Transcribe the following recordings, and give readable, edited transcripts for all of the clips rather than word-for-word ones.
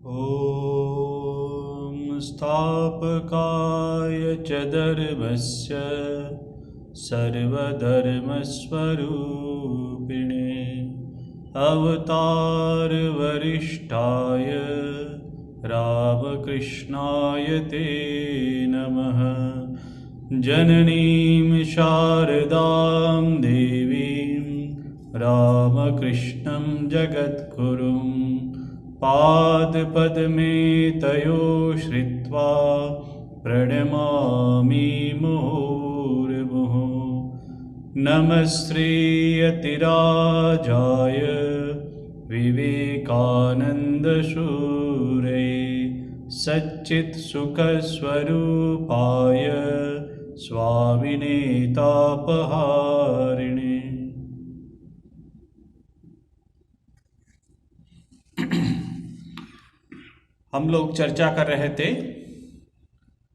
ॐ स्थापकाय च धर्मस्य सर्वधर्मस्वरूपिणे अवतारवरिष्ठाय रामकृष्णाय ते नमः। जननीं शारदां देवीं रामकृष्णं जगद्गुरुं पादपद्मे तयो श्रित्वा प्रणमामि मुहुर्मुहुः। नमस्ते यतिराजाय विवेकानन्दसूरये सच्चित्सुखस्वरूपाय स्वामिने तापहारिणे। हम लोग चर्चा कर रहे थे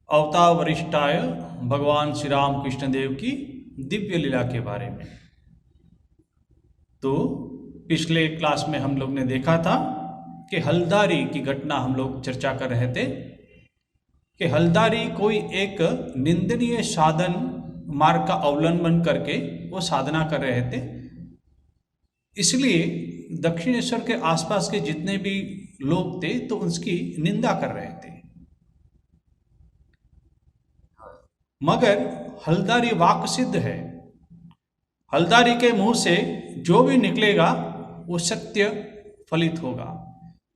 अवतार वरिष्ठाय भगवान श्री राम कृष्ण देव की दिव्य लीला के बारे में। तो पिछले क्लास में हम लोग ने देखा था कि हल्दारी की घटना हम लोग चर्चा कर रहे थे कि हल्दारी कोई एक निंदनीय साधन मार्ग का अवलंबन करके वो साधना कर रहे थे, इसलिए दक्षिणेश्वर के आसपास के जितने भी लोग थे तो उसकी निंदा कर रहे थे। मगर हल्दारी वाक् सिद्ध है, हल्दारी के मुंह से जो भी निकलेगा वो सत्य फलित होगा,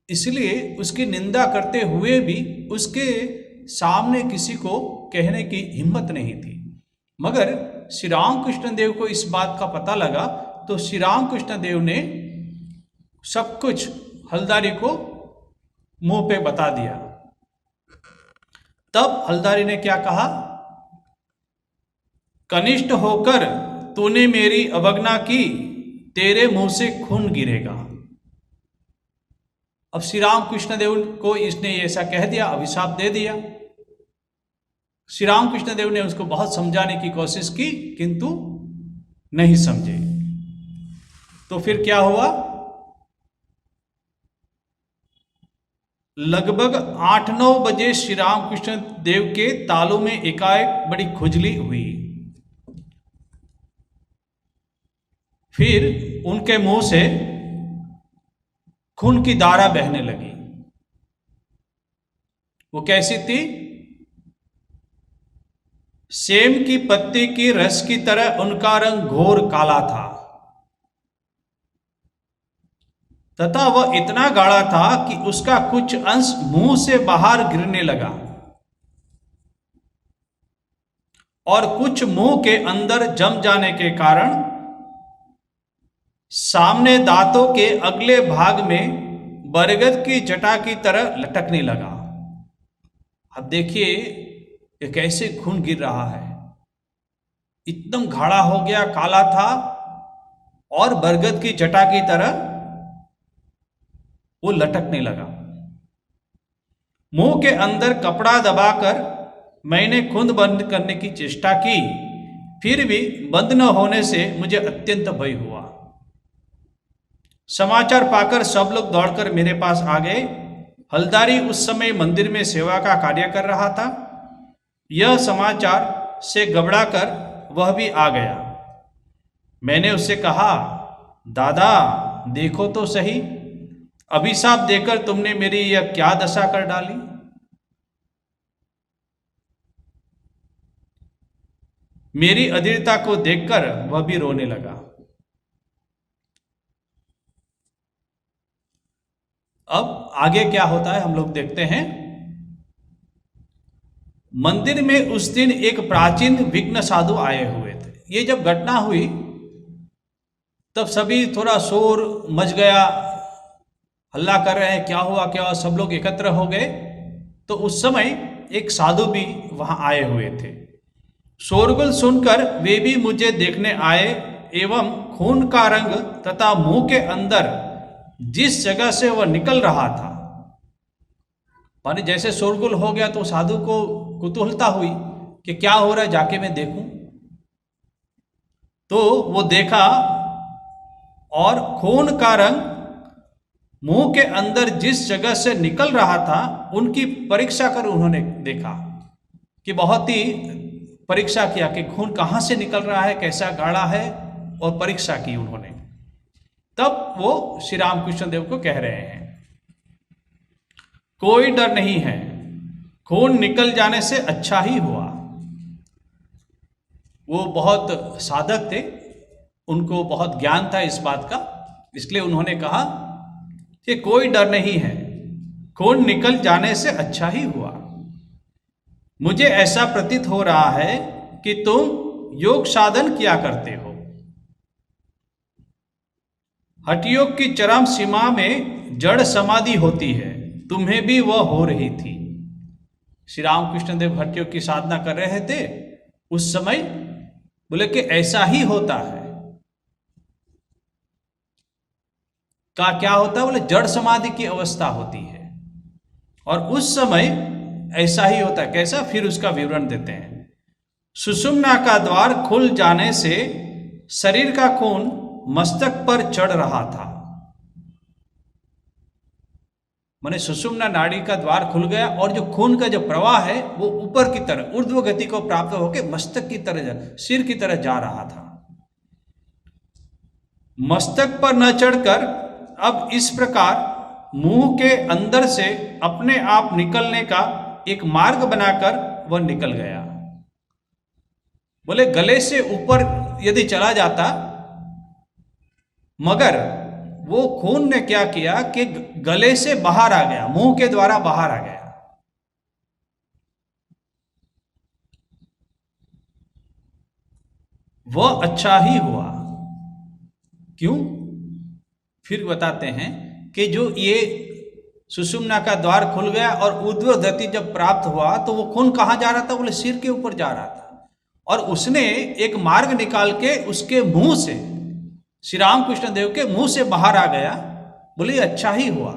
इसलिए उसकी निंदा करते हुए भी उसके सामने किसी को कहने की हिम्मत नहीं थी। मगर श्री राम कृष्ण देव को इस बात का पता लगा तो श्री राम कृष्ण देव ने सब कुछ हल्दारी को मुंह पे बता दिया। तब हल्दारी ने क्या कहा, कनिष्ठ होकर तूने मेरी अवज्ञा की, तेरे मुंह से खून गिरेगा। अब श्री राम कृष्ण देव को इसने ऐसा कह दिया, अभिशाप दे दिया। श्री राम कृष्ण देव ने उसको बहुत समझाने की कोशिश की किंतु नहीं समझे। तो फिर क्या हुआ, लगभग 8-9 बजे श्री राम कृष्ण देव के तालू में एकाएक बड़ी खुजली हुई। फिर उनके मुंह से खून की धारा बहने लगी। वो कैसी थी, सेम की पत्ती की रस की तरह उनका रंग घोर काला था तथा वह इतना गाढ़ा था कि उसका कुछ अंश मुंह से बाहर गिरने लगा और कुछ मुंह के अंदर जम जाने के कारण सामने दांतों के अगले भाग में बरगद की जटा की तरह लटकने लगा। अब देखिए ये कैसे खून गिर रहा है, एकदम गाढ़ा हो गया, काला था और बरगद की जटा की तरह वो लटकने लगा। मुंह के अंदर कपड़ा दबाकर मैंने खून बंद करने की चेष्टा की, फिर भी बंद न होने से मुझे अत्यंत भय हुआ। समाचार पाकर सब लोग दौड़कर मेरे पास आ गए। हल्दारी उस समय मंदिर में सेवा का कार्य कर रहा था। यह समाचार से घबराकर वह भी आ गया। मैंने उससे कहा, दादा देखो तो सही, अभिशाप देकर तुमने मेरी यह क्या दशा कर डाली। मेरी अधीरता को देखकर वह भी रोने लगा। अब आगे क्या होता है हम लोग देखते हैं। मंदिर में उस दिन एक प्राचीन विघ्न साधु आए हुए थे। ये जब घटना हुई तब सभी थोड़ा शोर मच गया, हल्ला कर रहे हैं, क्या हुआ क्या हुआ, सब लोग एकत्र हो गए। तो उस समय एक साधु भी वहां आए हुए थे। शोरगुल सुनकर वे भी मुझे देखने आए एवं खून का रंग तथा मुंह के अंदर जिस जगह से वह निकल रहा था, माने जैसे शोरगुल हो गया तो साधु को कुतूहलता हुई कि क्या हो रहा है, जाके मैं देखूं। तो वो देखा और खून का रंग मुंह के अंदर जिस जगह से निकल रहा था उनकी परीक्षा कर उन्होंने देखा कि बहुत ही परीक्षा किया कि खून कहाँ से निकल रहा है, कैसा गाढ़ा है, और परीक्षा की उन्होंने। तब वो श्री रामकृष्ण देव को कह रहे हैं कोई डर नहीं है, खून निकल जाने से अच्छा ही हुआ। वो बहुत साधक थे, उनको बहुत ज्ञान था इस बात का, इसलिए उन्होंने कहा कि कोई डर नहीं है, खून निकल जाने से अच्छा ही हुआ। मुझे ऐसा प्रतीत हो रहा है कि तुम योग साधन किया करते हो। हठयोग की चरम सीमा में जड़ समाधि होती है, तुम्हें भी वह हो रही थी। श्री रामकृष्ण देव हठयोग की साधना कर रहे थे उस समय, बोले कि ऐसा ही होता है। क्या होता है? बोले जड़ समाधि की अवस्था होती है, और उस समय ऐसा ही होता है। कैसा? फिर उसका विवरण देते हैं। सुषुम्ना का द्वार खुल जाने से शरीर का खून मस्तक पर चढ़ रहा था। माने सुषुम्ना नाड़ी का द्वार खुल गया और जो खून का जो प्रवाह है वो ऊपर की तरह ऊर्ध्व गति को प्राप्त होकर मस्तक की तरह, सिर की तरह जा रहा था। मस्तक पर न चढ़कर अब इस प्रकार मुंह के अंदर से अपने आप निकलने का एक मार्ग बनाकर वह निकल गया। बोले गले से ऊपर यदि चला जाता, मगर वो खून ने क्या किया कि गले से बाहर आ गया, मुंह के द्वारा बाहर आ गया। वह अच्छा ही हुआ। क्यों? फिर बताते हैं कि जो ये सुषुम्ना का द्वार खुल गया और ऊर्ध्व गति जब प्राप्त हुआ तो वो खून कहाँ जा रहा था? बोले सिर के ऊपर जा रहा था, और उसने एक मार्ग निकाल के उसके मुंह से, श्री रामकृष्ण देव के मुंह से बाहर आ गया। बोले अच्छा ही हुआ,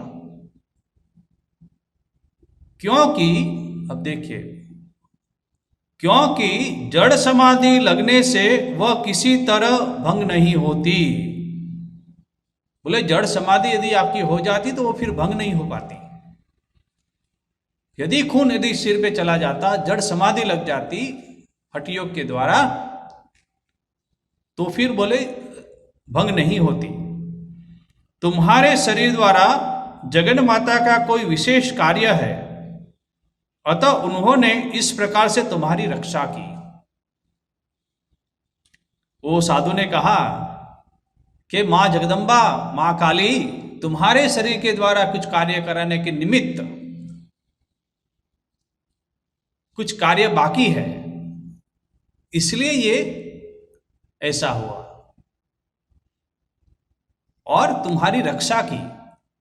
क्योंकि अब देखिए, क्योंकि जड़ समाधि लगने से वह किसी तरह भंग नहीं होती। बोले जड़ समाधि यदि आपकी हो जाती तो वो फिर भंग नहीं हो पाती। यदि खून यदि सिर पे चला जाता, जड़ समाधि लग जाती हठयोग के द्वारा, तो फिर बोले भंग नहीं होती। तुम्हारे शरीर द्वारा जगन माता का कोई विशेष कार्य है, अतः उन्होंने इस प्रकार से तुम्हारी रक्षा की। वो साधु ने कहा कि मां जगदम्बा, मां काली तुम्हारे शरीर के द्वारा कुछ कार्य कराने के निमित्त कुछ कार्य बाकी है, इसलिए ये ऐसा हुआ और तुम्हारी रक्षा की।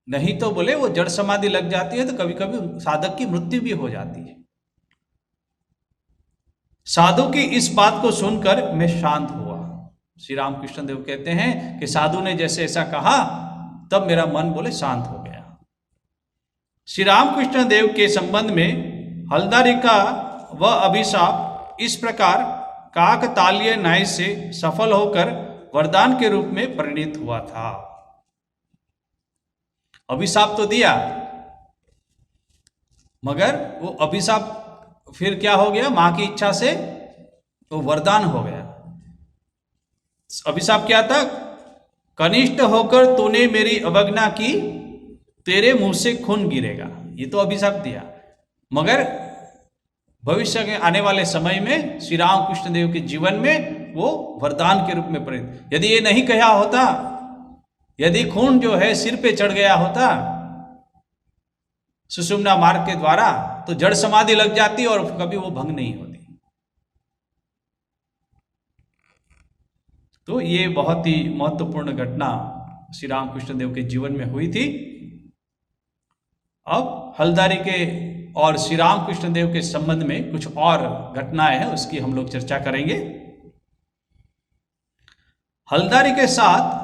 नहीं तो बोले वो जड़ समाधि लग जाती है तो कभी कभी साधक की मृत्यु भी हो जाती है। साधु की इस बात को सुनकर मैं शांत हुआ। श्री रामकृष्ण देव कहते हैं कि साधु ने जैसे ऐसा कहा तब मेरा मन बोले शांत हो गया। श्री रामकृष्ण देव के संबंध में हलदारी का वह अभिशाप इस प्रकार काकतालीय न्याय से सफल होकर वरदान के रूप में परिणित हुआ था। अभिशाप तो दिया, मगर वो अभिशाप फिर क्या हो गया? मां की इच्छा से वो वरदान हो गया। अभिशाप क्या था? कनिष्ठ होकर तूने मेरी अवज्ञा की, तेरे मुंह से खून गिरेगा। ये तो अभिशाप दिया, मगर भविष्य के आने वाले समय में श्री रामकृष्ण देव के जीवन में वो वरदान के रूप में परिणत। यदि ये नहीं कहा होता, यदि खून जो है सिर पे चढ़ गया होता सुषुम्ना मार्ग के द्वारा, तो जड़ समाधि लग जाती और कभी वो भंग नहीं होती। तो ये बहुत ही महत्वपूर्ण घटना श्री रामकृष्ण देव के जीवन में हुई थी। अब हलदारी के और श्री रामकृष्ण देव के संबंध में कुछ और घटनाएं हैं, उसकी हम लोग चर्चा करेंगे। हलदारी के साथ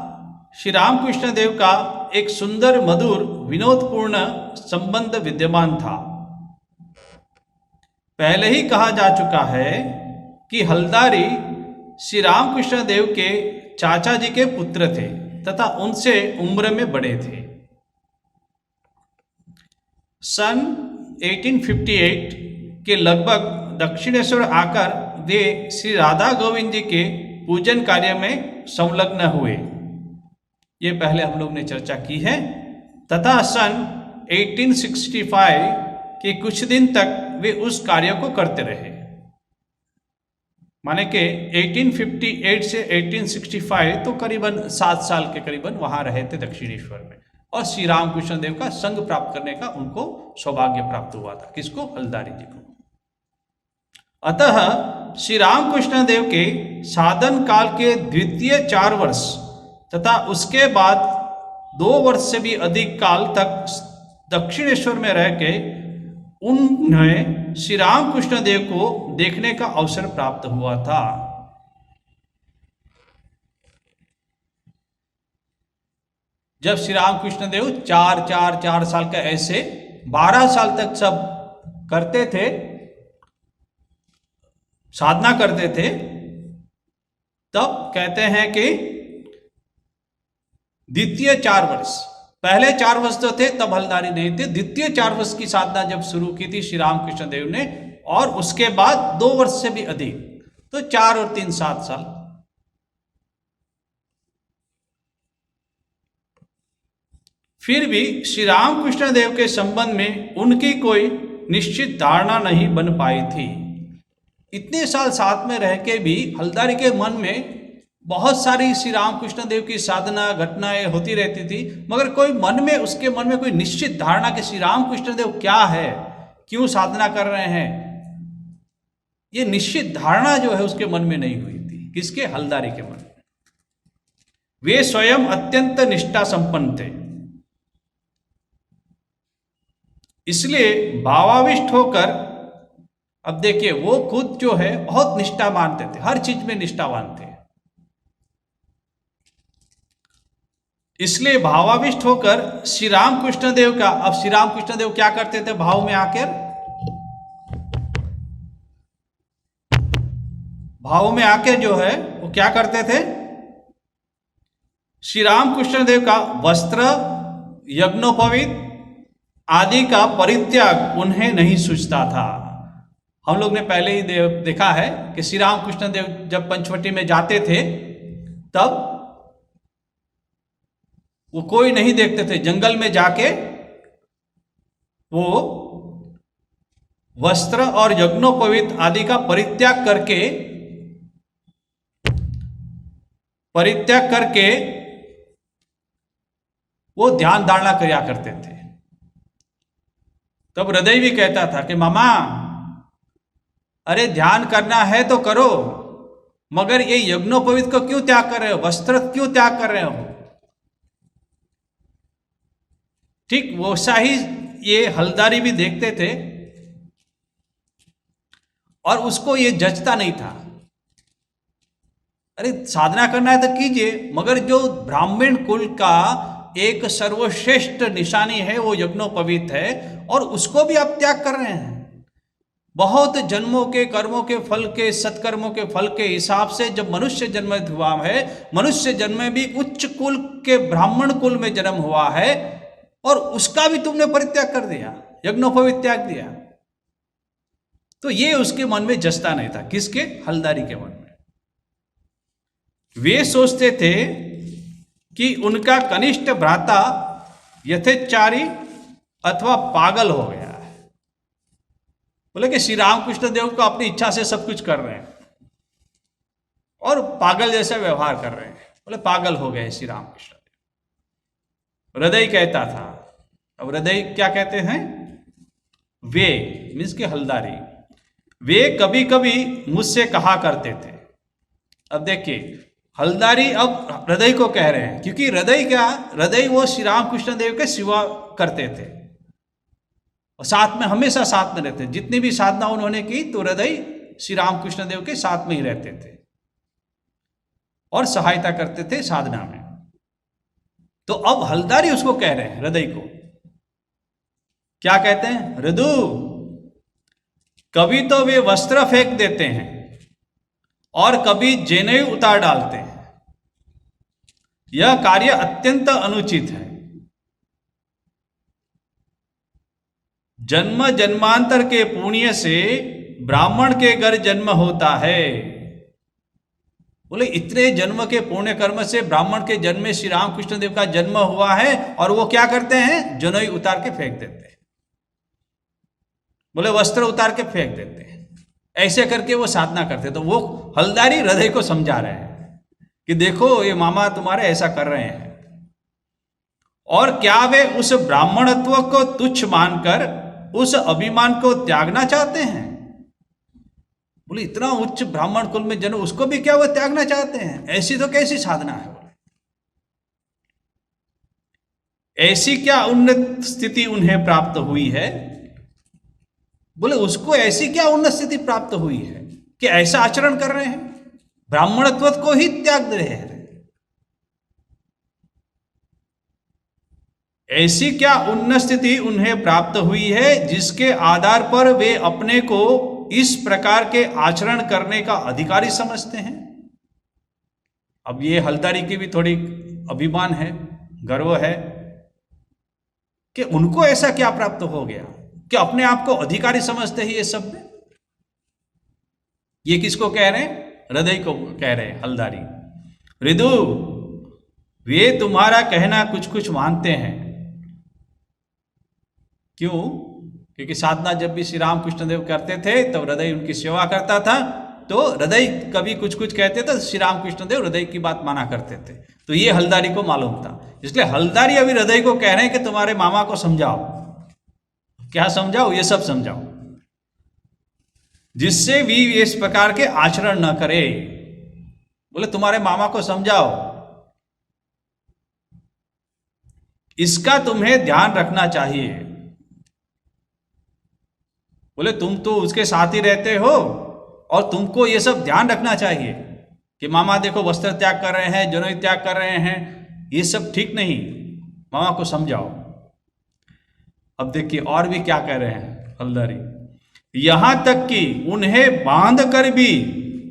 श्री रामकृष्ण देव का एक सुंदर, मधुर, विनोदपूर्ण संबंध विद्यमान था। पहले ही कहा जा चुका है कि हलदारी श्री रामकृष्ण देव के चाचा जी के पुत्र थे तथा उनसे उम्र में बड़े थे। सन 1858 के लगभग दक्षिणेश्वर आकर वे श्री राधा गोविंद जी के पूजन कार्य में संलग्न हुए। ये पहले हम लोग ने चर्चा की है। तथा सन 1865 के कुछ दिन तक वे उस कार्य को करते रहे। माने कि 1858 से 1865 तो करीबन 7 साल के करीबन वहां रहे थे दक्षिणेश्वर में, और श्री रामकृष्ण देव का संग प्राप्त करने का उनको सौभाग्य प्राप्त हुआ था। किसको? हलदारी जी को। अतः श्री रामकृष्ण देव के साधन काल के द्वितीय 4 वर्ष तथा उसके बाद 2 वर्ष से भी अधिक काल तक दक्षिणेश्वर में रह के उन्हें श्री रामकृष्ण देव को देखने का अवसर प्राप्त हुआ था। जब श्री रामकृष्ण देव 4 साल का ऐसे 12 साल तक सब करते थे, साधना करते थे, तब कहते हैं कि द्वितीय 4 वर्ष, पहले 4 वर्ष तो थे तब हलदारी नहीं थे, द्वितीय 4 वर्ष की साधना जब शुरू की थी श्री रामकृष्ण देव ने, और उसके बाद 2 वर्ष से भी अधिक, तो 4 और 3 7 साल। फिर भी श्री रामकृष्ण देव के संबंध में उनकी कोई निश्चित धारणा नहीं बन पाई थी। इतने साल साथ में रह के भी हलदारी के मन में बहुत सारी श्री रामकृष्ण देव की साधना घटनाएं होती रहती थी, मगर कोई उसके मन में कोई निश्चित धारणा कि श्री रामकृष्ण देव क्या है, क्यों साधना कर रहे हैं, ये निश्चित धारणा जो है उसके मन में नहीं हुई थी। किसके? हलदारी के मन में। वे स्वयं अत्यंत निष्ठा संपन्न थे, इसलिए भावाविष्ट होकर, अब देखिए वो खुद जो है बहुत निष्ठा मानते थे, हर चीज में निष्ठावान थे, इसलिए भावाविष्ट होकर श्री रामकृष्ण देव का, अब श्री रामकृष्ण देव क्या करते थे? भाव में आकर जो है वो क्या करते थे? श्री रामकृष्ण देव का वस्त्र, यज्ञोपवीत आदि का परित्याग उन्हें नहीं सूझता था। हम लोग ने पहले ही देखा है कि श्री रामकृष्ण देव जब पंचवटी में जाते थे तब वो कोई नहीं देखते थे, जंगल में जाके वो वस्त्र और यज्ञोपवीत आदि का परित्याग करके वो ध्यान धारणा किया करते थे। तब हृदय भी कहता था कि मामा, अरे ध्यान करना है तो करो, मगर ये यज्ञोपवीत को क्यों त्याग कर रहे हो, वस्त्र क्यों त्याग कर रहे हो? ठीक वैसा ही ये हलदारी भी देखते थे, और उसको ये जचता नहीं था। अरे साधना करना है तो कीजिए, मगर जो ब्राह्मण कुल का एक सर्वश्रेष्ठ निशानी है वो यज्ञोपवीत है, और उसको भी आप त्याग कर रहे हैं। बहुत जन्मों के कर्मों के फल के, सत्कर्मों के फल के हिसाब से जब मनुष्य जन्म हुआ है, मनुष्य जन्म में भी उच्च कुल के ब्राह्मण कुल में जन्म हुआ है, और उसका भी तुमने परित्याग कर दिया, यज्ञोपवीत त्याग दिया। तो ये उसके मन में जचता नहीं था। किसके? हलदारी के मन में। वे सोचते थे कि उनका कनिष्ठ भ्राता यथेच्छारी अथवा पागल हो गया है। बोले कि श्री रामकृष्ण देव को अपनी इच्छा से सब कुछ कर रहे हैं और पागल जैसा व्यवहार कर रहे हैं। बोले पागल हो गए श्री रामकृष्ण देव। हृदय कहता था। अब हृदय क्या कहते हैं? वे मीन्स के हलदारी, वे कभी कभी मुझसे कहा करते थे। अब देखिए हलदारी अब हृदय को कह रहे हैं, क्योंकि हृदय वो श्री रामकृष्ण देव के सेवा करते थे और साथ में हमेशा साथ में रहते। जितनी भी साधना उन्होंने की तो हृदय श्री रामकृष्ण देव के साथ में ही रहते थे और सहायता करते थे साधना में। तो अब हलदारी उसको कह रहे हैं, हृदय को क्या कहते हैं? हृदु, कभी तो वे वस्त्र फेंक देते हैं और कभी जेनेऊ उतार डालते हैं। यह कार्य अत्यंत अनुचित है। जन्म जन्मांतर के पुण्य से ब्राह्मण के घर जन्म होता है। बोले इतने जन्म के पुण्य कर्म से ब्राह्मण के जन्म में श्री रामकृष्ण देव का जन्म हुआ है, और वो क्या करते हैं, जनोई उतार के फेंक देते हैं। बोले वस्त्र उतार के फेंक देते हैं, ऐसे करके वो साधना करते। तो वो हलदारी हृदय को समझा रहे हैं कि देखो ये मामा तुम्हारे ऐसा कर रहे हैं। और क्या वे उस ब्राह्मणत्व को तुच्छ मानकर उस अभिमान को त्यागना चाहते हैं? बोले इतना उच्च ब्राह्मण कुल में जन्म, उसको भी क्या वो त्यागना चाहते हैं? ऐसी तो कैसी साधना है? ऐसी क्या उन्नत स्थिति उन्हें प्राप्त हुई है? बोले उसको ऐसी क्या उन्नत स्थिति प्राप्त हुई है कि ऐसा आचरण कर रहे हैं, ब्राह्मणत्व को ही त्याग रहे हैं। ऐसी क्या उन्नत स्थिति उन्हें प्राप्त हुई है जिसके आधार पर वे अपने को इस प्रकार के आचरण करने का अधिकारी समझते हैं? अब ये हलदारी की भी थोड़ी अभिमान है, गर्व है कि उनको ऐसा क्या प्राप्त हो गया कि अपने आप को अधिकारी समझते हैं ये सब में। ये किसको कह रहे हैं? हृदय को कह रहे हैं हलदारी। हृदु, वे तुम्हारा कहना कुछ कुछ मानते हैं। क्यों? क्योंकि साधना जब भी श्री रामकृष्ण देव करते थे तो हृदय उनकी सेवा करता था, तो हृदय कभी कुछ कुछ कहते थे, श्री रामकृष्ण देव हृदय की बात माना करते थे। तो ये हलदारी को मालूम था, इसलिए हलदारी अभी हृदय को कह रहे हैं कि तुम्हारे मामा को समझाओ। क्या समझाओ? ये सब समझाओ, जिससे भी इस प्रकार के आचरण न करे। बोले तुम्हारे मामा को समझाओ, इसका तुम्हें ध्यान रखना चाहिए। बोले तुम तो उसके साथ ही रहते हो और तुमको ये सब ध्यान रखना चाहिए कि मामा देखो वस्त्र त्याग कर रहे हैं, जनोई त्याग कर रहे हैं, ये सब ठीक नहीं, मामा को समझाओ। अब देखिए और भी क्या कह रहे हैं हलदारी, यहां तक कि उन्हें बांध कर भी,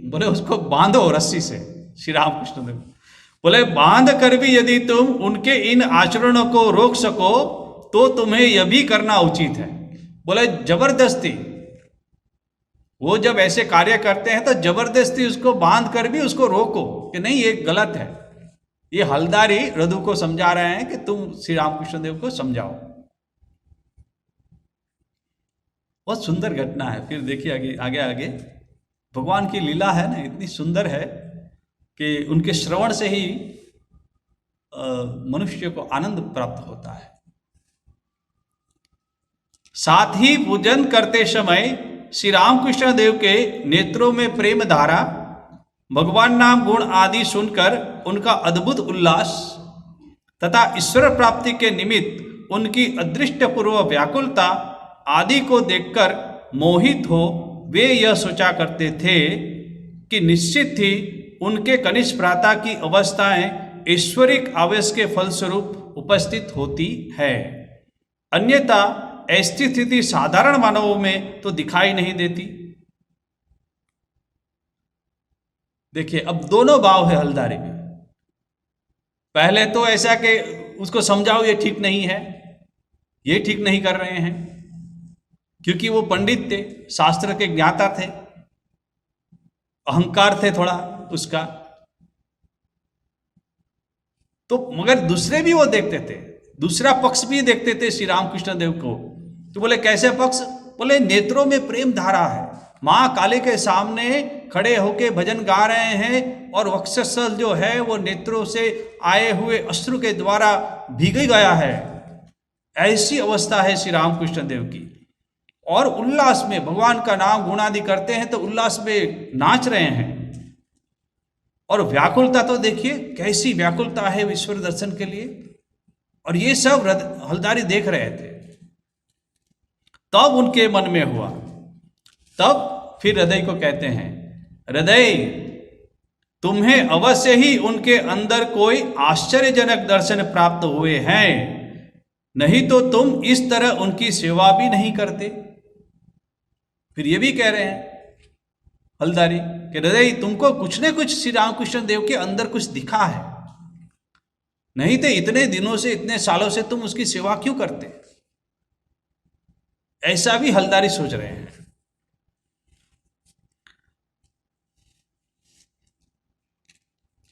बोले उसको बांधो रस्सी से, श्री रामकृष्ण देव बोले बांध कर भी यदि तुम उनके इन आचरणों को रोक सको तो तुम्हें यह भी करना उचित है। बोले जबरदस्ती, वो जब ऐसे कार्य करते हैं तो जबरदस्ती उसको बांध कर भी उसको रोको कि नहीं ये गलत है। ये हलदारी रदू को समझा रहे हैं कि तुम श्री रामकृष्ण देव को समझाओ। बहुत सुंदर घटना है। फिर देखिए आगे आगे आगे भगवान की लीला है ना, इतनी सुंदर है कि उनके श्रवण से ही मनुष्य को आनंद प्राप्त होता है। साथ ही पूजन करते समय श्री रामकृष्ण देव के नेत्रों में प्रेम धारा, भगवान नाम गुण आदि सुनकर उनका अद्भुत उल्लास तथा ईश्वर प्राप्ति के निमित्त उनकी अदृष्टपूर्व व्याकुलता आदि को देखकर मोहित हो वे यह सोचा करते थे कि निश्चित ही उनके कनिष्ठ भ्राता की अवस्थाएं ऐश्वरिक आवेश के फलस्वरूप उपस्थित होती है, अन्यथा ऐसी स्थिति साधारण मानवों में तो दिखाई नहीं देती। देखिए अब दोनों भाव है हलदारी में। पहले तो ऐसा कि उसको समझाओ ये ठीक नहीं है, ये ठीक नहीं कर रहे हैं, क्योंकि वो पंडित थे, शास्त्र के ज्ञाता थे, अहंकार थे थोड़ा उसका। तो मगर दूसरे भी वो देखते थे, दूसरा पक्ष भी देखते थे श्री रामकृष्ण देव को। तो बोले कैसे पक्ष? बोले नेत्रों में प्रेम धारा है, माँ काली के सामने खड़े होके भजन गा रहे हैं और वक्षस्थल जो है वो नेत्रों से आए हुए अश्रु के द्वारा भीग गया है, ऐसी अवस्था है श्री रामकृष्ण देव की। और उल्लास में भगवान का नाम गुणादि करते हैं तो उल्लास में नाच रहे हैं। और व्याकुलता तो देखिए कैसी व्याकुलता है ईश्वर दर्शन के लिए, और ये सब हलदारी देख रहे थे। तब उनके मन में हुआ, तब फिर हृदय को कहते हैं, हृदय तुम्हें अवश्य ही उनके अंदर कोई आश्चर्यजनक दर्शन प्राप्त हुए हैं, नहीं तो तुम इस तरह उनकी सेवा भी नहीं करते। फिर ये भी कह रहे हैं हलदारी कि हृदय तुमको कुछ न कुछ श्री रामकृष्ण देव के अंदर कुछ दिखा है, नहीं तो इतने दिनों से इतने सालों से तुम उसकी सेवा क्यों करते? ऐसा भी हलदारी सोच रहे हैं।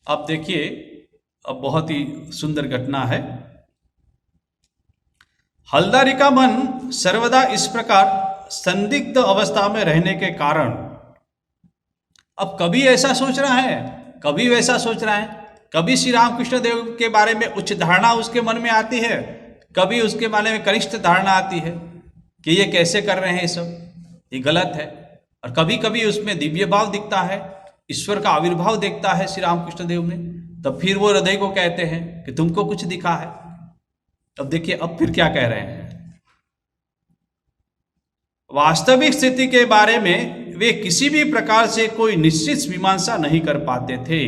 अब देखिए, अब बहुत ही सुंदर घटना है। हलदारी का मन सर्वदा इस प्रकार संदिग्ध अवस्था में रहने के कारण अब कभी ऐसा सोच रहा है, कभी वैसा सोच रहा है। कभी श्री रामकृष्ण देव के बारे में उच्च धारणा उसके मन में आती है, कभी उसके बारे में कनिष्ठ धारणा आती है कि ये कैसे कर रहे हैं, ये सब ये गलत है। और कभी कभी उसमें दिव्य भाव दिखता है, ईश्वर का आविर्भाव देखता है श्री रामकृष्ण देव में, तब फिर वो हृदय को कहते हैं कि तुमको कुछ दिखा है। अब देखिए, अब फिर क्या कह रहे हैं। वास्तविक स्थिति के बारे में वे किसी भी प्रकार से कोई निश्चित मीमांसा नहीं कर पाते थे।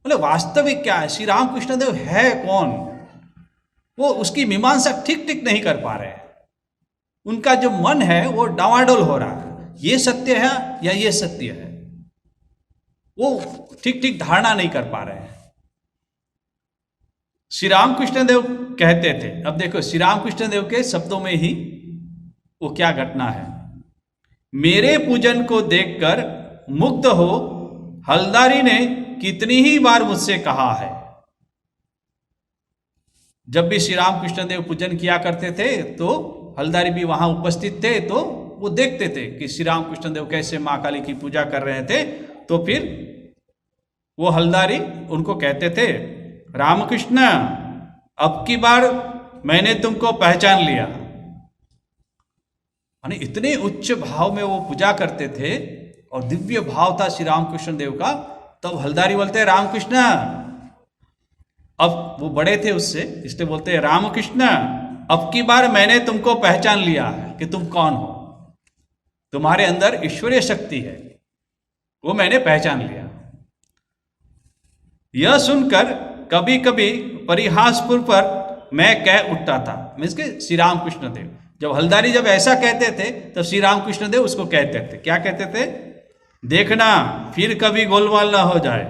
मतलब वास्तविक क्या है, श्री रामकृष्ण देव है कौन, वो उसकी मीमांसा ठीक ठीक नहीं कर पा रहे हैं। उनका जो मन है वो डावाडोल हो रहा है, ये सत्य है या ये सत्य है, वो ठीक ठीक धारणा नहीं कर पा रहे हैं। श्री रामकृष्ण देव कहते थे, अब देखो श्री रामकृष्ण देव के शब्दों में ही वो क्या घटना है। मेरे पूजन को देखकर मुग्ध हो हलदारी ने कितनी ही बार मुझसे कहा है। जब भी श्री रामकृष्ण देव पूजन किया करते थे तो हलदारी भी वहां उपस्थित थे, तो वो देखते थे कि श्री रामकृष्ण देव कैसे मां काली की पूजा कर रहे थे। तो फिर वो हलदारी उनको कहते थे, रामकृष्ण अब की बार मैंने तुमको पहचान लिया। यानी इतने उच्च भाव में वो पूजा करते थे और दिव्य भाव था श्री रामकृष्ण देव का। तब हलदारी बोलते हैं, रामकृष्ण, अब वो बड़े थे उससे इसलिए बोलते हैं, रामकृष्ण अब की बार मैंने तुमको पहचान लिया है कि तुम कौन हो, तुम्हारे अंदर ईश्वरीय शक्ति है, वो मैंने पहचान लिया। यह सुनकर कभी कभी परिहासपूर्वक मैं कह उठता था, मीन्स के श्री रामकृष्ण देव, जब हलदारी जब ऐसा कहते थे तब श्री रामकृष्ण देव उसको कहते थे, क्या कहते थे, देखना फिर कभी गोलमाल ना हो जाए।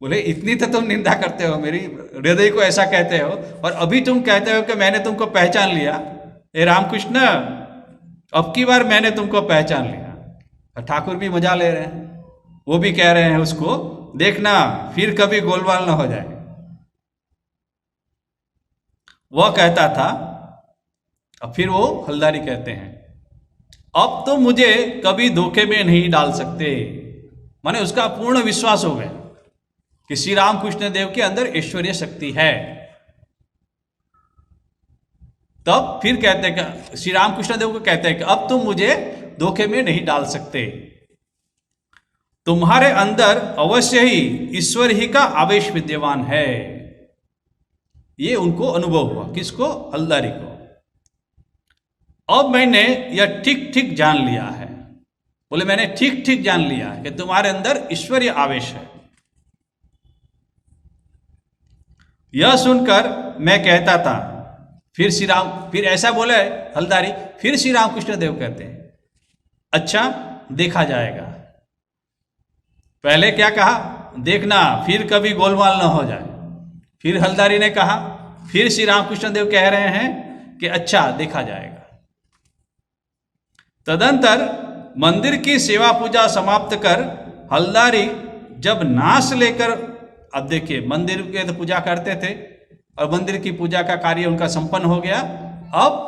बोले इतनी तो तुम निंदा करते हो, मेरी हृदय को ऐसा कहते हो, और अभी तुम कहते हो कि मैंने तुमको पहचान लिया। ए रामकृष्ण, अब की बार मैंने तुमको पहचान लिया। और ठाकुर भी मजा ले रहे हैं, वो भी कह रहे हैं उसको, देखना फिर कभी गोलमाल ना हो जाए। वह कहता था, अब फिर वो हलदारी कहते हैं, अब तो मुझे कभी धोखे में नहीं डाल सकते। माने उसका पूर्ण विश्वास हो गया कि श्री रामकृष्ण देव के अंदर ईश्वरीय शक्ति है। तब फिर कहते हैं कि श्री रामकृष्ण देव को कहते हैं कि अब तुम मुझे धोखे में नहीं डाल सकते, तुम्हारे अंदर अवश्य ही ईश्वर ही का आवेश विद्यमान है। ये उनको अनुभव हुआ, किसको, हलदारी को। अब मैंने यह ठीक ठीक जान लिया है, बोले मैंने ठीक ठीक जान लिया है कि तुम्हारे अंदर ईश्वरीय आवेश है। यह सुनकर मैं कहता था, फिर ऐसा बोले हलदारी, फिर श्री रामकृष्ण देव कहते हैं, अच्छा देखा जाएगा। पहले क्या कहा, देखना फिर कभी गोलमाल ना हो जाए। फिर हलदारी ने कहा, फिर श्री रामकृष्ण देव कह रहे हैं कि अच्छा देखा जाएगा। तदंतर मंदिर की सेवा पूजा समाप्त कर हलदारी जब नाश लेकर, अब देखिए मंदिर के तो पूजा करते थे और मंदिर की पूजा का कार्य उनका संपन्न हो गया। अब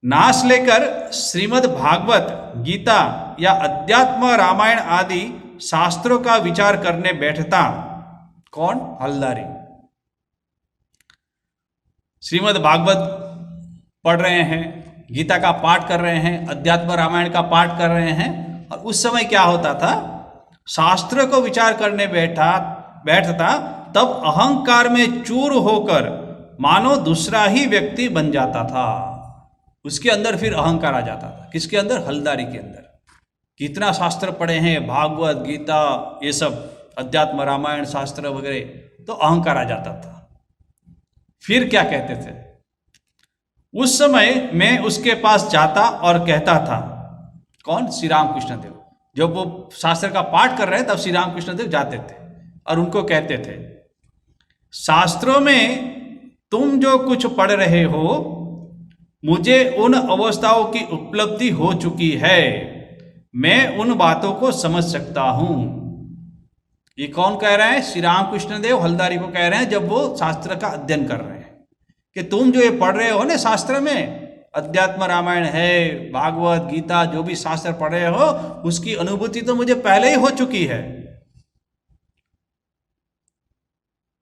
नाश लेकर श्रीमद् भागवत, गीता या अध्यात्म रामायण आदि शास्त्रों का विचार करने बैठता। कौन, हलदारी। श्रीमद् भागवत पढ़ रहे हैं, गीता का पाठ कर रहे हैं, अध्यात्म रामायण का पाठ कर रहे हैं, और उस समय क्या होता था, शास्त्र को विचार करने बैठता तब अहंकार में चूर होकर मानो दूसरा ही व्यक्ति बन जाता था। उसके अंदर फिर अहंकार आ जाता था। किसके अंदर, हलदारी के अंदर। कितना शास्त्र पढ़े हैं, भागवत, गीता, ये सब अध्यात्म रामायण शास्त्र वगैरह, तो अहंकार आ जाता था। फिर क्या कहते थे, उस समय मैं उसके पास जाता और कहता था, कौन, श्री रामकृष्ण देव। जब वो शास्त्र का पाठ कर रहे हैं तब श्री रामकृष्ण देव जाते थे और उनको कहते थे, शास्त्रों में तुम जो कुछ पढ़ रहे हो मुझे उन अवस्थाओं की उपलब्धि हो चुकी है, मैं उन बातों को समझ सकता हूं। ये कौन कह रहे हैं? श्री रामकृष्ण देव हलदारी को कह रहे हैं, जब वो शास्त्र का अध्ययन कर रहे हैं, कि तुम जो ये पढ़ रहे हो ना शास्त्र में, अध्यात्म रामायण है, भागवत गीता, जो भी शास्त्र पढ़ रहे हो, उसकी अनुभूति तो मुझे पहले ही हो चुकी है।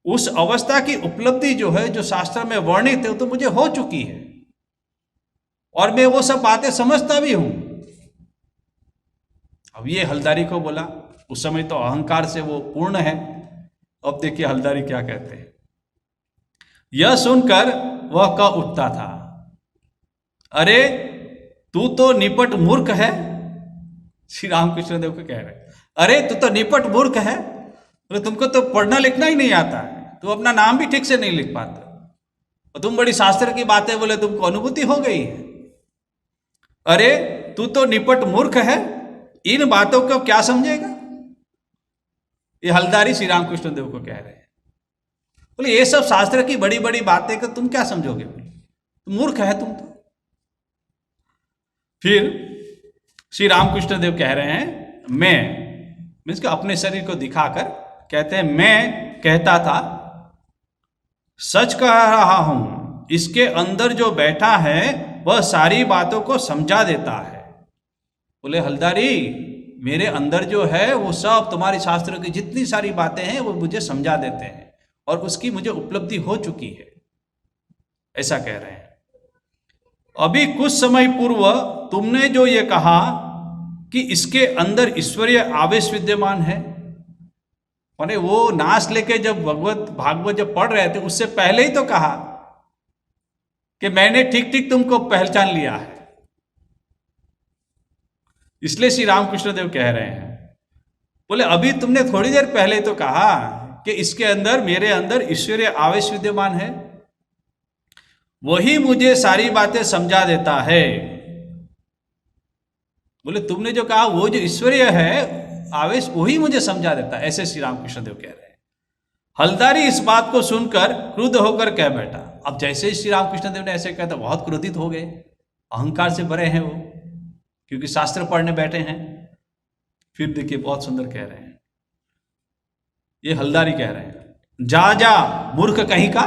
उस अवस्था की उपलब्धि जो है, जो शास्त्र में वर्णित है, वो तो मुझे हो चुकी है, और मैं वो सब बातें समझता भी हूं। अब ये हलदारी को बोला, उस समय तो अहंकार से वो पूर्ण है। अब देखिए हलदारी क्या कहते हैं। यह सुनकर वह कह उठता था, अरे तू तो निपट मूर्ख है। श्री रामकृष्ण देव को कह रहे, अरे तू तो निपट मूर्ख है, तो तुमको तो पढ़ना लिखना ही नहीं आता है, तू अपना नाम भी ठीक से नहीं लिख पाता, और तुम बड़ी शास्त्र की बातें बोले, तुमको अनुभूति हो गई है। अरे तू तो निपट मूर्ख है, इन बातों को क्या समझेगा? ये हलदारी श्री रामकृष्ण देव को कह रहे हैं। बोले ये सब शास्त्र की बड़ी बड़ी बातें का तुम क्या समझोगे? तुम मूर्ख है तुम तो। फिर श्री रामकृष्ण देव कह रहे हैं, मैं मीन्स कि अपने शरीर को दिखाकर कहते हैं, मैं कहता था, सच कह रहा हूं, इसके अंदर जो बैठा है वह सारी बातों को समझा देता है। बोले हलदारी, मेरे अंदर जो है वो सब तुम्हारे शास्त्रों की जितनी सारी बातें हैं वो मुझे समझा देते हैं, और उसकी मुझे उपलब्धि हो चुकी है, ऐसा कह रहे हैं। अभी कुछ समय पूर्व तुमने जो ये कहा कि इसके अंदर ईश्वरीय आवेश विद्यमान है, माने वो नाश लेके जब भागवत जब पढ़ रहे थे, उससे पहले ही तो कहा कि मैंने ठीक ठीक तुमको पहचान लिया है। इसलिए श्री रामकृष्ण देव कह रहे हैं, बोले अभी तुमने थोड़ी देर पहले तो कहा कि इसके अंदर, मेरे अंदर ईश्वरीय आवेश विद्यमान है, वही मुझे सारी बातें समझा देता है। बोले तुमने जो कहा वो जो ईश्वरीय है आवेश, वही मुझे समझा देता है, ऐसे श्री रामकृष्ण देव कह रहे हैं। हलदारी इस बात को सुनकर क्रुद्ध होकर कह बैठा। अब जैसे ही श्री रामकृष्ण देव ने ऐसे कहा तो बहुत क्रोधित हो गए, अहंकार से भरे हैं वो, क्योंकि शास्त्र पढ़ने बैठे हैं। फिर देखिए बहुत सुंदर कह रहे हैं, ये हलदारी कह रहे हैं, जा जा मूर्ख कहीं का,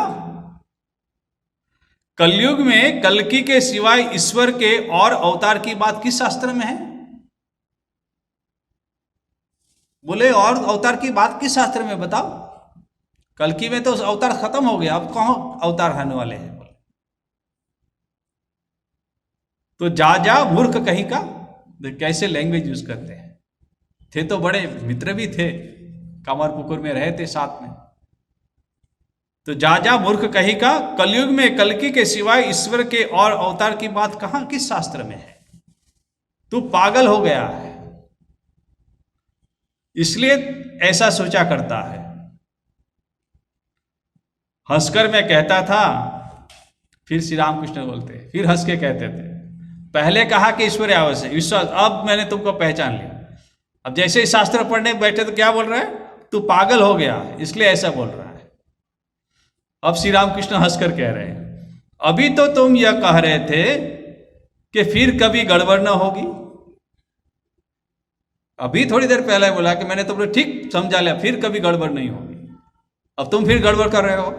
कलयुग में कल्कि के सिवाय ईश्वर के और अवतार की बात किस शास्त्र में है? बोले और अवतार की बात किस शास्त्र में बताओ? कल्कि में तो अवतार खत्म हो गया, अब कौन अवतार आने वाले हैं? तो जा जा मूर्ख कहीं का, कैसे लैंग्वेज यूज करते हैं। थे तो बड़े मित्र भी थे, कामरपुकुर में रहे थे साथ में। तो जा जा मूर्ख कहीं का, कलयुग में कल्कि के सिवाय ईश्वर के और अवतार की बात कहां किस शास्त्र में है? तू पागल हो गया है, इसलिए ऐसा सोचा करता है। हंसकर मैं कहता था, फिर श्री रामकृष्ण बोलते, फिर हंस के कहते थे, पहले कहा कि ईश्वर आवश्यक विश्वास, अब मैंने तुमको पहचान लिया। अब जैसे ही शास्त्र पढ़ने बैठे तो क्या बोल रहा है? तू पागल हो गया, इसलिए ऐसा बोल रहा है। अब श्री रामकृष्ण हंसकर कह रहे हैं, अभी तो तुम यह कह रहे थे कि फिर कभी गड़बड़ न होगी। अभी थोड़ी देर पहले बोला कि मैंने तुमको ठीक समझा लिया, फिर कभी गड़बड़ नहीं होगी। अब तुम फिर गड़बड़ कर रहे हो,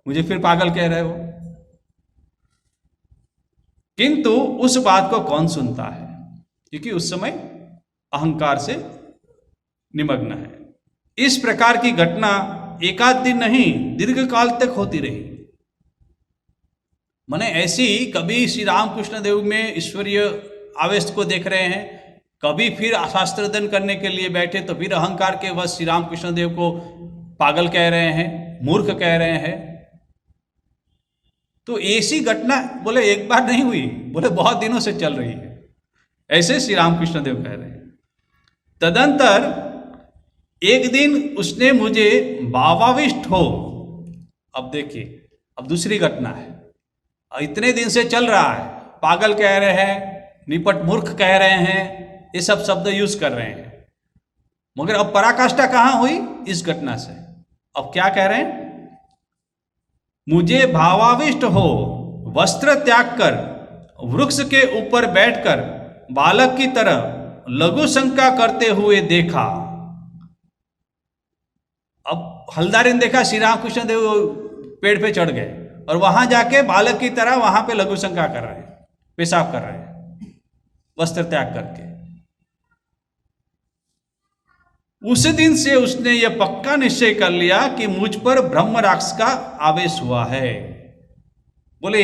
मुझे फिर पागल कह रहे हो। किंतु उस बात को कौन सुनता है, क्योंकि उस समय अहंकार से निमग्न है। इस प्रकार की घटना एकाध दिन नहीं, दीर्घ काल तक होती रही। माने ऐसी कभी श्री रामकृष्ण देव में ईश्वरीय आवेश को देख रहे हैं, कभी फिर शास्त्र अध्ययन करने के लिए बैठे तो फिर अहंकार के वश श्री रामकृष्ण देव को पागल कह रहे हैं, मूर्ख कह रहे हैं। तो ऐसी घटना बोले एक बार नहीं हुई, बोले बहुत दिनों से चल रही है, ऐसे श्री रामकृष्ण देव कह रहे हैं। तदंतर एक दिन उसने मुझे भावाविष्ट हो, अब देखिए अब दूसरी घटना है, इतने दिन से चल रहा है, पागल कह रहे हैं, निपट मूर्ख कह रहे हैं, ये सब शब्द यूज कर रहे हैं, मगर अब पराकाष्ठा कहां हुई? इस घटना से। अब क्या कह रहे हैं? मुझे भावाविष्ट हो वस्त्र त्याग कर वृक्ष के ऊपर बैठकर बालक की तरह लघु शंका करते हुए देखा। अब हलदारी ने देखा श्री रामकृष्ण देव पेड़ पे चढ़ गए और वहां जाके बालक की तरह वहां पे लघु शंका कर रहे हैं, पेशाब कर रहे हैं वस्त्र त्याग करके। उस दिन से उसने यह पक्का निश्चय कर लिया कि मुझ पर ब्रह्म राक्षस का आवेश हुआ है। बोले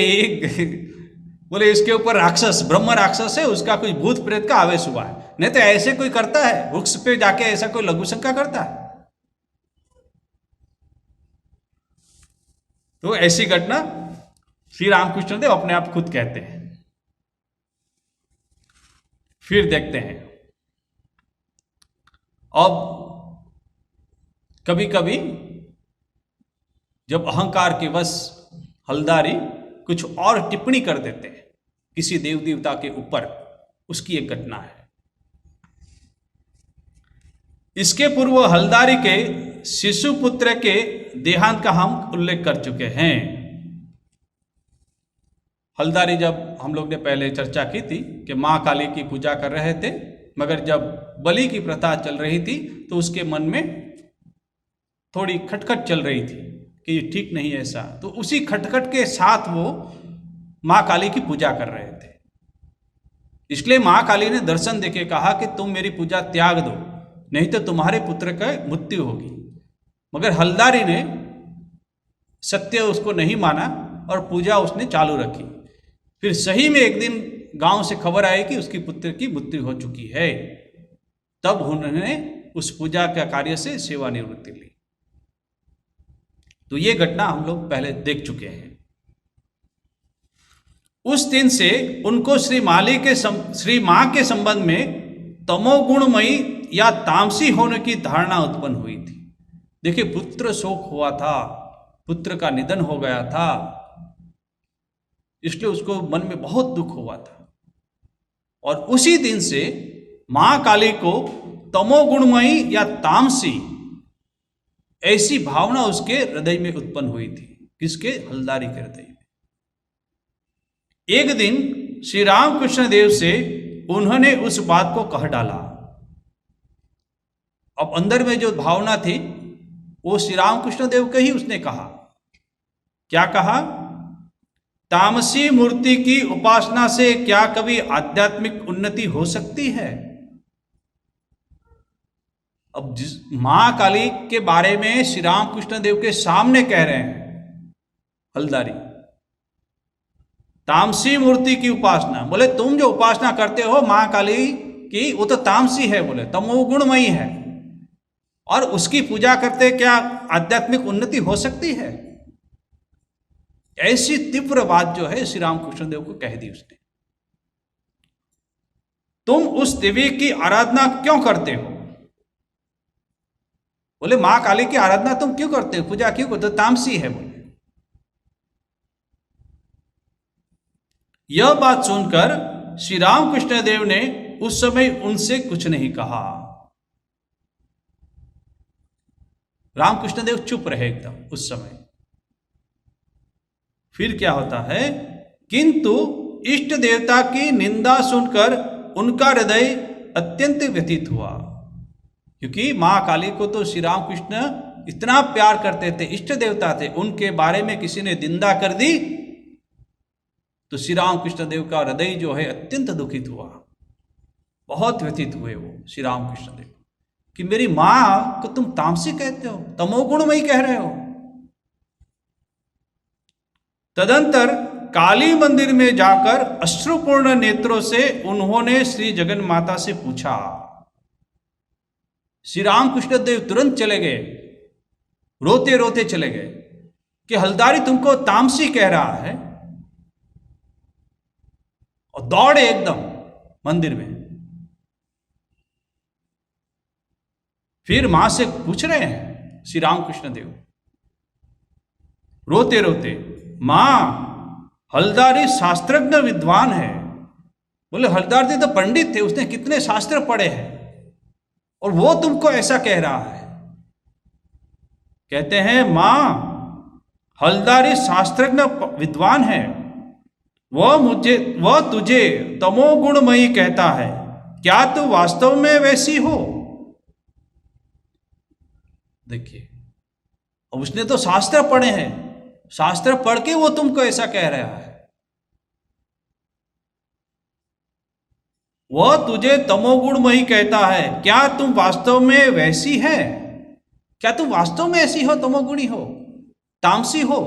इसके ऊपर राक्षस, ब्रह्म राक्षस है, उसका कोई भूत प्रेत का आवेश हुआ है। नहीं तो ऐसे कोई करता है वृक्ष पे जाके ऐसा कोई लघु शंका करता है? तो ऐसी घटना श्री रामकृष्ण देव अपने आप खुद कहते हैं। फिर देखते हैं, अब कभी कभी जब अहंकार के वश हलदारी कुछ और टिप्पणी कर देते हैं किसी देव देवता के ऊपर, उसकी एक घटना है। इसके पूर्व हलदारी के शिशु पुत्र के देहांत का हम उल्लेख कर चुके हैं। हलदारी, जब हम लोग ने पहले चर्चा की थी कि मां काली की पूजा कर रहे थे, मगर जब बलि की प्रथा चल रही थी तो उसके मन में थोड़ी खटखट चल रही थी कि ये ठीक नहीं है ऐसा। तो उसी खटखट के साथ वो मां काली की पूजा कर रहे थे। इसलिए मां काली ने दर्शन देके कहा कि तुम मेरी पूजा त्याग दो, नहीं तो तुम्हारे पुत्र का मृत्यु होगी। मगर हलदारी ने सत्य उसको नहीं माना और पूजा उसने चालू रखी। फिर सही में एक दिन गांव से खबर आई कि उसकी पुत्र की मृत्यु हो चुकी है। तब उन्होंने उस पूजा का कार्य से सेवानिवृत्ति ली। तो ये घटना हम लोग पहले देख चुके हैं। उस दिन से उनको श्री मां के संबंध में तमोगुणमयी या तामसी होने की धारणा उत्पन्न हुई थी। देखिए, पुत्र शोक हुआ था, पुत्र का निधन हो गया था, इसलिए उसको मन में बहुत दुख हुआ था। और उसी दिन से मां काली को तमोगुणमयी या तामसी ऐसी भावना उसके हृदय में उत्पन्न हुई थी। किसके? हलदारी के हृदय में। एक दिन श्री रामकृष्ण देव से उन्होंने उस बात को कह डाला। अब अंदर में जो भावना थी वो श्री रामकृष्ण देव को ही उसने कहा। क्या कहा? तामसी मूर्ति की उपासना से क्या कभी आध्यात्मिक उन्नति हो सकती है? अब जिस मां काली के बारे में श्री रामकृष्ण देव के सामने कह रहे हैं हलदारी, तामसी मूर्ति की उपासना। बोले तुम जो उपासना करते हो मां काली की, वो तो तामसी है, बोले तमोगुणमयी है, और उसकी पूजा करते क्या आध्यात्मिक उन्नति हो सकती है? ऐसी तीव्र बात जो है श्री रामकृष्ण देव को कह दी उसने। तुम उस देवी की आराधना क्यों करते हो? बोले मां काली की आराधना तुम क्यों करते हो, पूजा क्यों करते हो? तामसी है, बोले। यह बात सुनकर श्री रामकृष्ण देव ने उस समय उनसे कुछ नहीं कहा। रामकृष्ण देव चुप रहे एकदम उस समय। फिर क्या होता है? किंतु इष्ट देवता की निंदा सुनकर उनका हृदय अत्यंत व्यथित हुआ, क्योंकि मां काली को तो श्री रामकृष्ण इतना प्यार करते थे, इष्ट देवता थे, उनके बारे में किसी ने निंदा कर दी तो श्री रामकृष्ण देव का हृदय जो है अत्यंत दुखित हुआ। बहुत व्यथित हुए वो श्री रामकृष्ण देव कि मेरी मां को तुम तामसी कहते हो, तमोगुणमयी कह रहे हो। तदंतर काली मंदिर में जाकर अश्रुपूर्ण नेत्रों से उन्होंने श्री जगन माता से पूछा। श्री रामकृष्ण देव तुरंत चले गए, रोते रोते चले गए कि हलदारी तुमको तामसी कह रहा है, और दौड़े एकदम मंदिर में। फिर मां से पूछ रहे हैं श्री रामकृष्ण देव रोते रोते, मां हलदारी शास्त्रज्ञ विद्वान है। बोले हलदारी तो पंडित थे, उसने कितने शास्त्र पढ़े हैं, और वो तुमको ऐसा कह रहा है। कहते हैं मां हलदारी शास्त्रज्ञ विद्वान है, वह तुझे तमोगुणमयी कहता है, क्या तू वास्तव में वैसी हो? देखिए, अब उसने तो शास्त्र पढ़े हैं, शास्त्र पढ़ के वो तुमको ऐसा कह रहा है। वह तुझे तमोगुणमयी कहता है, क्या तुम वास्तव में वैसी है? क्या तुम वास्तव में ऐसी हो, तमोगुणी हो, तामसी हो?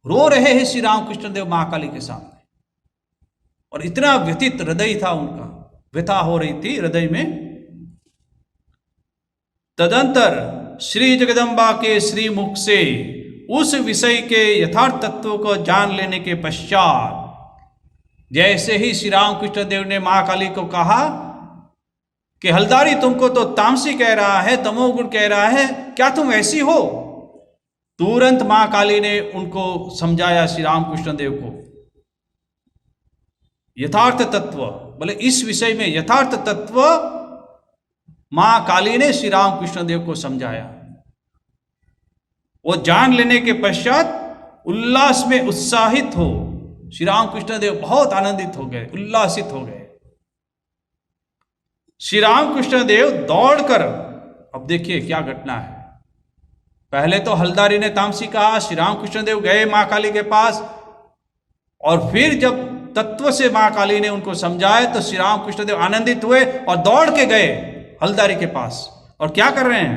रो रहे हैं श्री रामकृष्ण देव महाकाली के सामने, और इतना व्यथित हृदय था उनका, व्यथा हो रही थी हृदय में। तदंतर श्री जगदम्बा के श्री मुख से उस विषय के यथार्थ तत्व को जान लेने के पश्चात, जैसे ही श्री रामकृष्ण देव ने महाकाली को कहा कि हलदारी तुमको तो तामसी कह रहा है, तमोगुण कह रहा है, क्या तुम ऐसी हो? तुरंत महाकाली ने उनको समझाया, श्री रामकृष्ण देव को, यथार्थ तत्व, बोले इस विषय में यथार्थ तत्व महाकाली ने श्री रामकृष्ण देव को समझाया। वो जान लेने के पश्चात उल्लास में उत्साहित हो श्री रामकृष्ण देव बहुत आनंदित हो गए, उल्लासित हो गए। श्री रामकृष्ण देव दौड़कर, अब देखिए क्या घटना है, पहले तो हलदारी ने तामसी कहा, श्री रामकृष्ण देव गए महाकाली के पास, और फिर जब तत्व से महाकाली ने उनको समझाया तो श्री रामकृष्ण देव आनंदित हुए और दौड़ के गए हलदारी के पास। और क्या कर रहे हैं,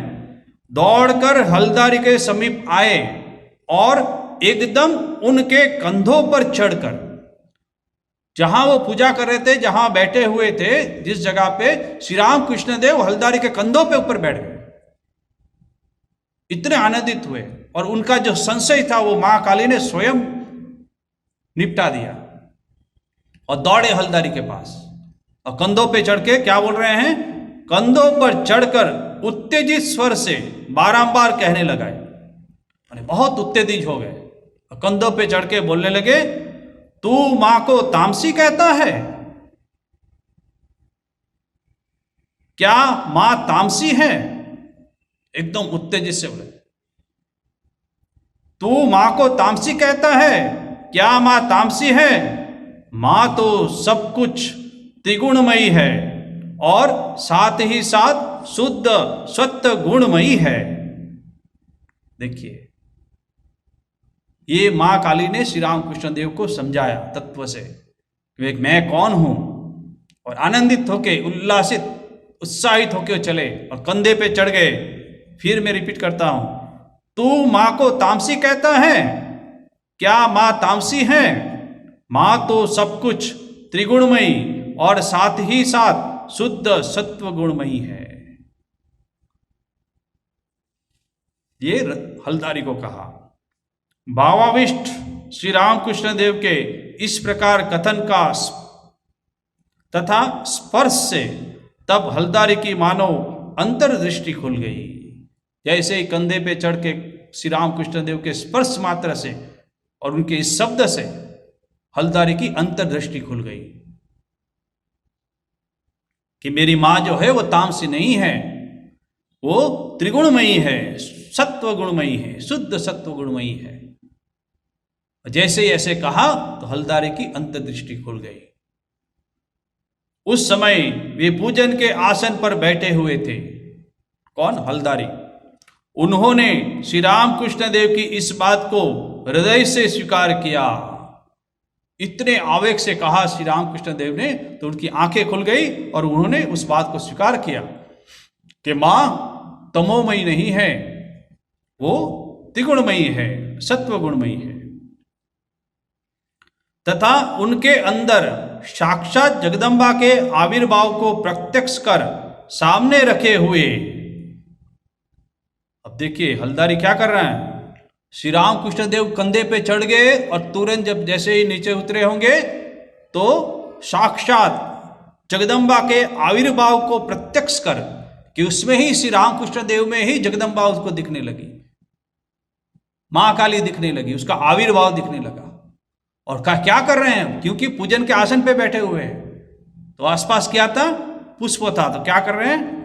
दौड़कर हलदारी के समीप आए और एकदम उनके कंधों पर चढ़कर, जहां वो पूजा कर रहे थे, जहां बैठे हुए थे, जिस जगह पे, श्री रामकृष्ण देव हलदारी के कंधों पे ऊपर बैठ गए। इतने आनंदित हुए, और उनका जो संशय था वो महाकाली ने स्वयं निपटा दिया, और दौड़े हलदारी के पास, और कंधों पे चढ़ के क्या बोल रहे हैं, कंधों पर चढ़कर उत्तेजित स्वर से बारंबार कहने लगा, यानी बहुत उत्तेजित हो गए, कंधों पे चढ़ के बोलने लगे, तू मां को तामसी कहता है? क्या मां तामसी है? एकदम उत्तेजित से बोले, तू मां को तामसी कहता है? क्या मां तामसी है? मां तो सब कुछ त्रिगुणमयी है, और साथ ही साथ शुद्ध सत्य गुणमयी है। देखिए, ये मां काली ने श्री रामकृष्ण देव को समझाया तत्व से, मैं कौन हूं, और आनंदित होके, उल्लासित, उत्साहित होके चले और कंधे पे चढ़ गए। फिर मैं रिपीट करता हूं, तू मां को तामसी कहता है? क्या मां तामसी है? मां तो सब कुछ त्रिगुणमयी और साथ ही साथ शुद्ध सत्व गुणमयी है। ये हलदारी को कहा। भावाविष्ट श्री रामकृष्ण देव के इस प्रकार कथन का तथा स्पर्श से तब हलदारी की मानो अंतर्दृष्टि खुल गई। जैसे ही कंधे पे चढ़ के श्री रामकृष्ण देव के स्पर्श मात्र से और उनके इस शब्द से हलदारी की अंतर्दृष्टि खुल गई कि मेरी मां जो है वो तामसी नहीं है, वो त्रिगुणमयी है, सत्व गुणमयी है, शुद्ध सत्व गुणमयी है। जैसे ही ऐसे कहा तो हलदारी की अंतर्दृष्टि खुल गई। उस समय वे पूजन के आसन पर बैठे हुए थे। कौन? हलदारी। उन्होंने श्री रामकृष्ण देव की इस बात को हृदय से स्वीकार किया। इतने आवेग से कहा श्री रामकृष्ण देव ने, तो उनकी आंखें खुल गई और उन्होंने उस बात को स्वीकार किया कि मां तमोमयी नहीं है, वो त्रिगुणमयी है, सत्व गुणमयी है, तथा उनके अंदर साक्षात जगदम्बा के आविर्भाव को प्रत्यक्ष कर सामने रखे हुए। अब देखिए हलदारी क्या कर रहे हैं, श्री रामकृष्ण देव कंधे पे चढ़ गए और तुरंत जब जैसे ही नीचे उतरे होंगे तो साक्षात जगदम्बा के आविर्भाव को प्रत्यक्ष कर कि उसमें ही श्री रामकृष्ण देव में ही जगदम्बा उसको दिखने लगी, मां काली दिखने लगी, उसका आविर्भाव दिखने लगा। और क्या कर रहे हैं, क्योंकि पूजन के आसन पे बैठे हुए हैं तो आसपास क्या था, पुष्प था, तो क्या कर रहे हैं,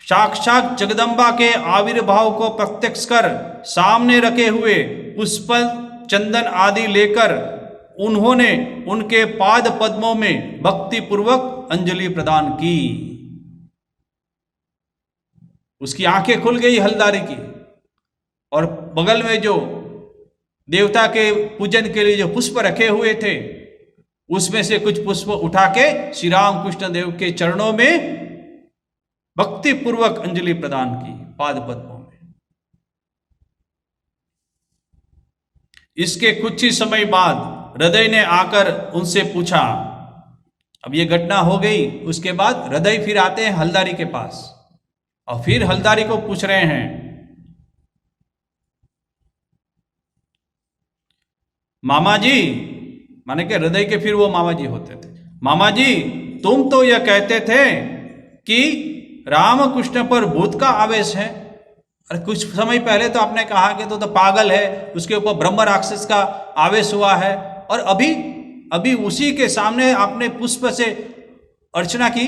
साक्षात जगदम्बा के आविर्भाव को प्रत्यक्ष कर सामने रखे हुए पुष्प चंदन आदि लेकर उन्होंने उनके पाद पद्मों में भक्ति पूर्वक अंजलि प्रदान की। उसकी आंखें खुल गई हलदारी की, और बगल में जो देवता के पूजन के लिए जो पुष्प रखे हुए थे, उसमें से कुछ पुष्प उठा के श्री राम कृष्ण देव के चरणों में भक्ति पूर्वक अंजलि प्रदान की पाद पद्मों में। इसके कुछ ही समय बाद हृदय ने आकर उनसे पूछा। अब ये घटना हो गई, उसके बाद हृदय फिर आते हैं हलदारी के पास और फिर हलदारी को पूछ रहे हैं, मामा जी, माने कि हृदय के फिर वो मामा जी होते थे, मामा जी तुम तो यह कहते थे कि रामकृष्ण पर भूत का आवेश है, और कुछ समय पहले तो आपने कहा कि तो पागल है, उसके ऊपर ब्रह्म राक्षस का आवेश हुआ है, और अभी उसी के सामने आपने पुष्प से अर्चना की,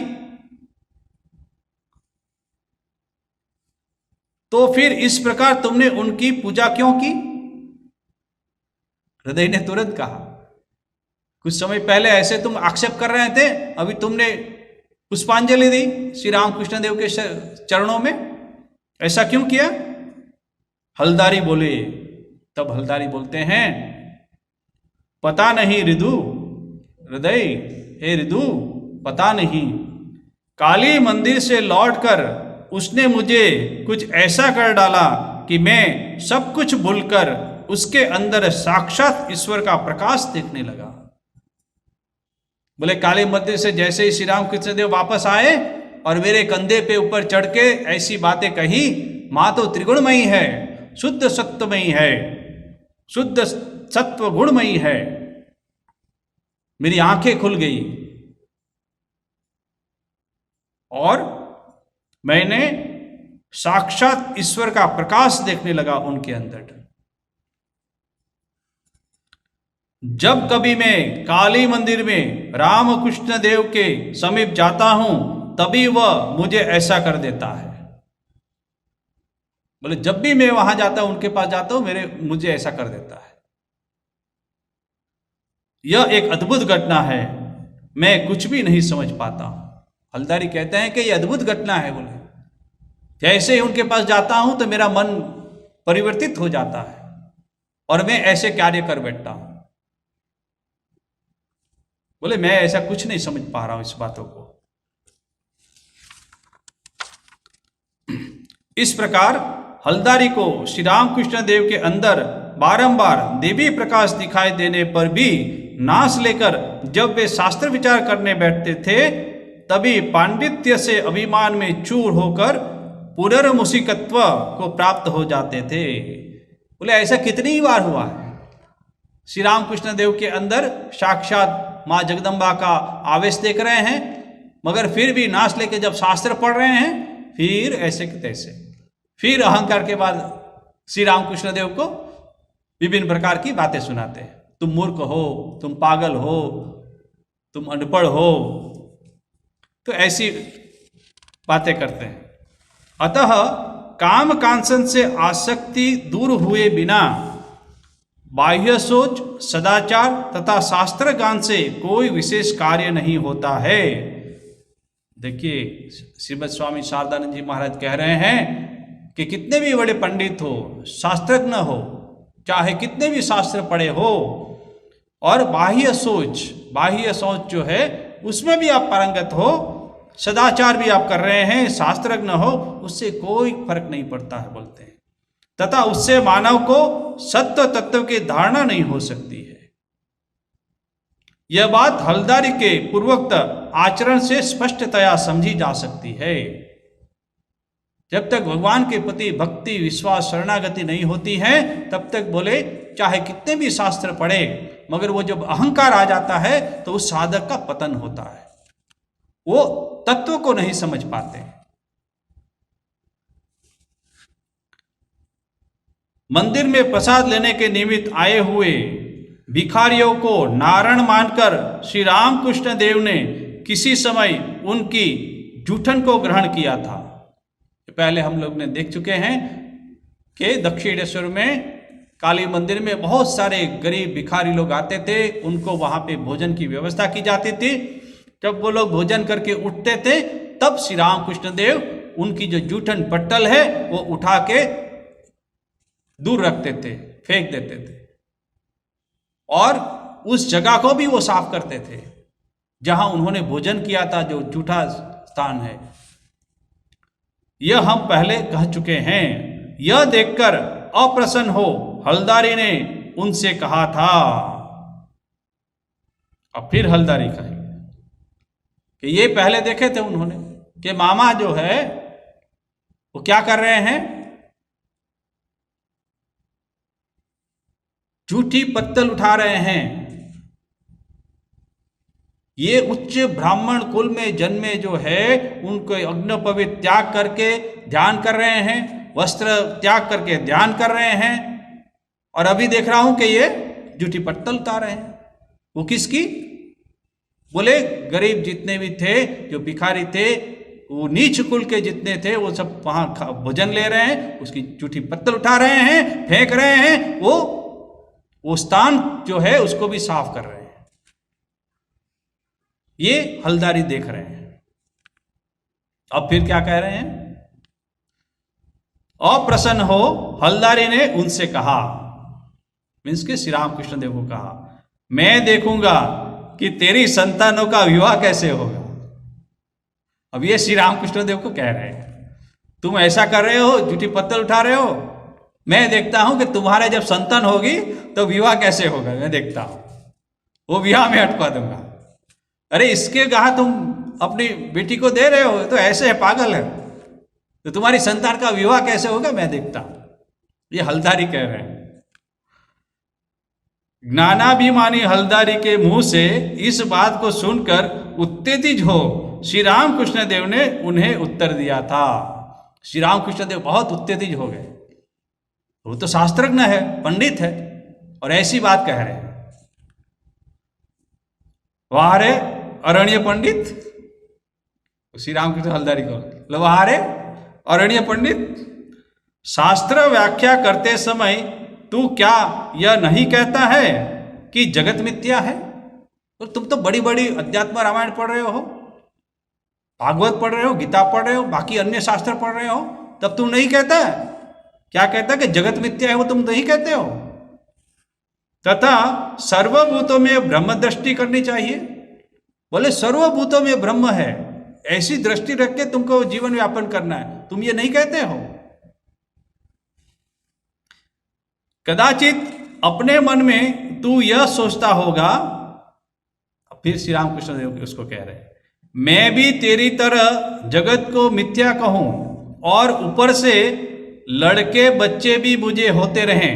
तो फिर इस प्रकार तुमने उनकी पूजा क्यों की? हृदय ने तुरंत कहा, कुछ समय पहले ऐसे तुम आक्षेप कर रहे थे, अभी तुमने पुष्पांजलि दी श्री रामकृष्ण देव के चरणों में, ऐसा क्यों किया? हलदारी बोले। तब हलदारी बोलते हैं, पता नहीं रिदु, हृदय, हे रिदु, पता नहीं, काली मंदिर से लौटकर उसने मुझे कुछ ऐसा कर डाला कि मैं सब कुछ भूलकर उसके अंदर साक्षात ईश्वर का प्रकाश देखने लगा। बोले काली मंदिर से जैसे ही श्री राम कृष्ण देव वापस आए और मेरे कंधे पे ऊपर चढ़ के ऐसी बातें कही, मां तो त्रिगुणमयी है, शुद्ध सत्वमयी है, शुद्ध सत्व गुणमयी है, मेरी आंखें खुल गई और मैंने साक्षात ईश्वर का प्रकाश देखने लगा उनके अंदर। जब कभी मैं काली मंदिर में रामकृष्ण देव के समीप जाता हूं, तभी वह मुझे ऐसा कर देता है। बोले जब भी मैं वहां जाता हूं, उनके पास जाता हूं, मुझे ऐसा कर देता है। यह एक अद्भुत घटना है, मैं कुछ भी नहीं समझ पाता हूं। हलदारी कहते हैं कि यह अद्भुत घटना है। बोले जैसे ही उनके पास जाता हूं तो मेरा मन परिवर्तित हो जाता है और मैं ऐसे कार्य कर बैठता हूं। बोले मैं ऐसा कुछ नहीं समझ पा रहा हूं इस बातों को। इस प्रकार हलदारी को श्री रामकृष्ण देव के अंदर बारंबार देवी प्रकाश दिखाई देने पर भी नाश लेकर जब वे शास्त्र विचार करने बैठते थे, तभी पांडित्य से अभिमान में चूर होकर पुनर्मुषिकत्व को प्राप्त हो जाते थे। बोले ऐसा कितनी बार हुआ है, श्री रामकृष्ण देव के अंदर साक्षात माँ जगदम्बा का आवेश देख रहे हैं, मगर फिर भी नाश लेके जब शास्त्र पढ़ रहे हैं, फिर ऐसे के तैसे, फिर अहंकार के बाद श्री रामकृष्ण देव को विभिन्न प्रकार की बातें सुनाते हैं। तुम मूर्ख हो, तुम पागल हो, तुम अनपढ़ हो, तो ऐसी बातें करते हैं। अतः काम कांसन से आसक्ति दूर हुए बिना बाह्य सोच, सदाचार तथा शास्त्र ज्ञान से कोई विशेष कार्य नहीं होता है। देखिए श्रीमद स्वामी शारदानंद जी महाराज कह रहे हैं कि कितने भी बड़े पंडित हो, शास्त्रज्ञ हो, चाहे कितने भी शास्त्र पढ़े हो, और बाह्य सोच जो है उसमें भी आप पारंगत हो, सदाचार भी आप कर रहे हैं, शास्त्रज्ञ हो, उससे कोई फर्क नहीं पड़ता है बोलते हैं। तथा उससे मानव को सत्य तत्व की धारणा नहीं हो सकती है। यह बात हलदारी के पूर्वोक्त आचरण से स्पष्टतया समझी जा सकती है। जब तक भगवान के प्रति भक्ति, विश्वास, शरणागति नहीं होती है, तब तक बोले चाहे कितने भी शास्त्र पढ़े, मगर वो जब अहंकार आ जाता है तो उस साधक का पतन होता है, वो तत्व को नहीं समझ पाते। मंदिर में प्रसाद लेने के निमित्त आए हुए भिखारियों को नारायण मानकर श्री रामकृष्ण देव ने किसी समय उनकी जूठन को ग्रहण किया था। पहले हम लोग ने देख चुके हैं कि दक्षिणेश्वर में काली मंदिर में बहुत सारे गरीब भिखारी लोग आते थे, उनको वहाँ पे भोजन की व्यवस्था की जाती थी। जब वो लोग भोजन करके उठते थे तब श्री रामकृष्ण देव उनकी जो जूठन पट्टल है वो उठा के दूर रखते थे, फेंक देते थे, और उस जगह को भी वो साफ करते थे जहां उन्होंने भोजन किया था, जो जूठा स्थान है। यह हम पहले कह चुके हैं। यह देखकर अप्रसन्न हो हलदारी ने उनसे कहा था। अब फिर हलदारी कहे कि ये पहले देखे थे उन्होंने कि मामा जो है वो क्या कर रहे हैं, जूठी पत्तल उठा रहे हैं। ये उच्च ब्राह्मण कुल में जन्मे जो है उनको अग्निपवित्र त्याग करके ध्यान कर रहे हैं, वस्त्र त्याग करके ध्यान कर रहे हैं, और अभी देख रहा हूं कि ये जूठी पत्तल उतार रहे हैं। वो किसकी? बोले गरीब जितने भी थे, जो भिखारी थे, वो नीच कुल के जितने थे, वो सब वहां भोजन ले रहे हैं, उसकी जूठी पत्तल उठा रहे हैं, फेंक रहे हैं, वो स्थान जो है उसको भी साफ कर रहे हैं। ये हलदारी देख रहे हैं। अब फिर क्या कह रहे हैं? अप्रसन्न हो हलदारी ने उनसे कहा, मीन्स के श्री रामकृष्ण देव को कहा, मैं देखूंगा कि तेरी संतानों का विवाह कैसे होगा। अब ये श्री रामकृष्ण देव को कह रहे हैं, तुम ऐसा कर रहे हो, जूठी पत्तल उठा रहे हो, मैं देखता हूं कि तुम्हारे जब संतान होगी तो विवाह कैसे होगा, मैं देखता हूं, वो विवाह में अटका दूंगा। अरे इसके कहा तुम अपनी बेटी को दे रहे हो, तो ऐसे है, पागल है, तो तुम्हारी संतान का विवाह कैसे होगा, मैं देखता हूं। ये हलदारी कह रहे हैं। ज्ञानाभिमानी हलदारी के मुंह से इस बात को सुनकर उत्तेजित हो श्री रामकृष्ण देव ने उन्हें उत्तर दिया था। श्री रामकृष्ण देव बहुत उत्तेजित हो गए। वो तो शास्त्रज्ञ है, पंडित है, और ऐसी बात कह रहे हैं। वाह रे अरण्य पंडित, श्री रामकृष्ण हलदारी को, वाह रे अरण्य पंडित, शास्त्र व्याख्या करते समय तू क्या यह नहीं कहता है कि जगत मिथ्या है? तो तुम तो बड़ी बड़ी अध्यात्म रामायण पढ़ रहे हो, भागवत पढ़ रहे हो, गीता पढ़ रहे हो, बाकी अन्य शास्त्र पढ़ रहे हो, तब तुम नहीं कहता? क्या कहता कि जगत मिथ्या है, वो तुम नहीं कहते हो? तथा सर्वभूतों में ब्रह्म दृष्टि करनी चाहिए। बोले सर्वभूतों में ब्रह्म है, ऐसी दृष्टि रख के तुमको जीवन व्यापन करना है, तुम ये नहीं कहते हो? कदाचित अपने मन में तू यह सोचता होगा, फिर श्री रामकृष्ण देव उसको कह रहे हैं, मैं भी तेरी तरह जगत को मिथ्या कहूं और ऊपर से लड़के बच्चे भी मुझे होते रहें।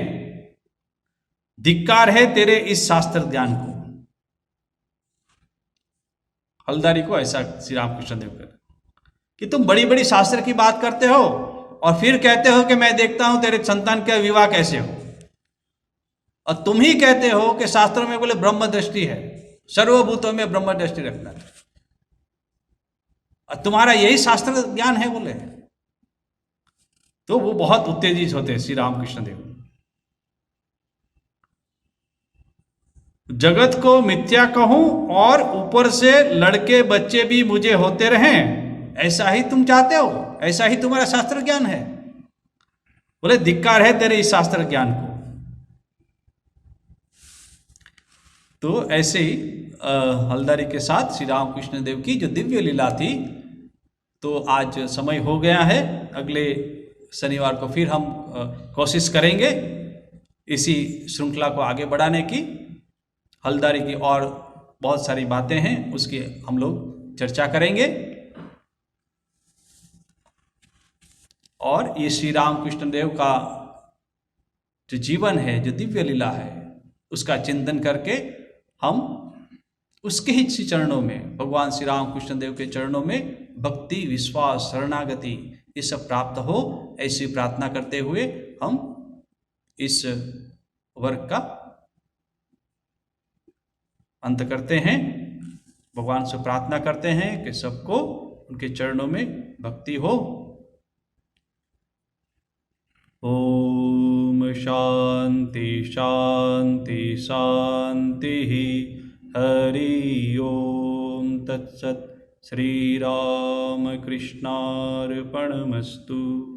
धिक्कार है तेरे इस शास्त्र ज्ञान को। हलदारी को ऐसा श्री रामकृष्ण देव कर कि तुम बड़ी बड़ी शास्त्र की बात करते हो और फिर कहते हो कि मैं देखता हूं तेरे संतान का विवाह कैसे हो, और तुम ही कहते हो कि शास्त्रों में बोले ब्रह्म दृष्टि है, सर्वभूतों में ब्रह्म दृष्टि रखना है, और तुम्हारा यही शास्त्र ज्ञान है बोले। तो वो बहुत उत्तेजित होते श्री रामकृष्ण देव। जगत को मिथ्या कहूं और ऊपर से लड़के बच्चे भी मुझे होते रहें, ऐसा ही तुम चाहते हो, ऐसा ही तुम्हारा शास्त्र ज्ञान है। बोले धिक्कार है तेरे इस शास्त्र ज्ञान को। तो ऐसे ही हलदारी के साथ श्री रामकृष्ण देव की जो दिव्य लीला थी। तो आज समय हो गया है, अगले शनिवार को फिर हम कोशिश करेंगे इसी श्रृंखला को आगे बढ़ाने की। हलदारी की और बहुत सारी बातें हैं, उसकी हम लोग चर्चा करेंगे, और ये श्री रामकृष्ण देव का जो जीवन है, जो दिव्य लीला है, उसका चिंतन करके हम उसके ही चरणों में, भगवान श्री रामकृष्ण देव के चरणों में भक्ति, विश्वास, शरणागति ये सब प्राप्त हो, ऐसी प्रार्थना करते हुए हम इस वर्ग का अंत करते हैं। भगवान से प्रार्थना करते हैं कि सबको उनके चरणों में भक्ति हो। ओम शांति शांति शांति। हरि ओम तत्सत्। श्री राम कृष्णार्पणमस्तु।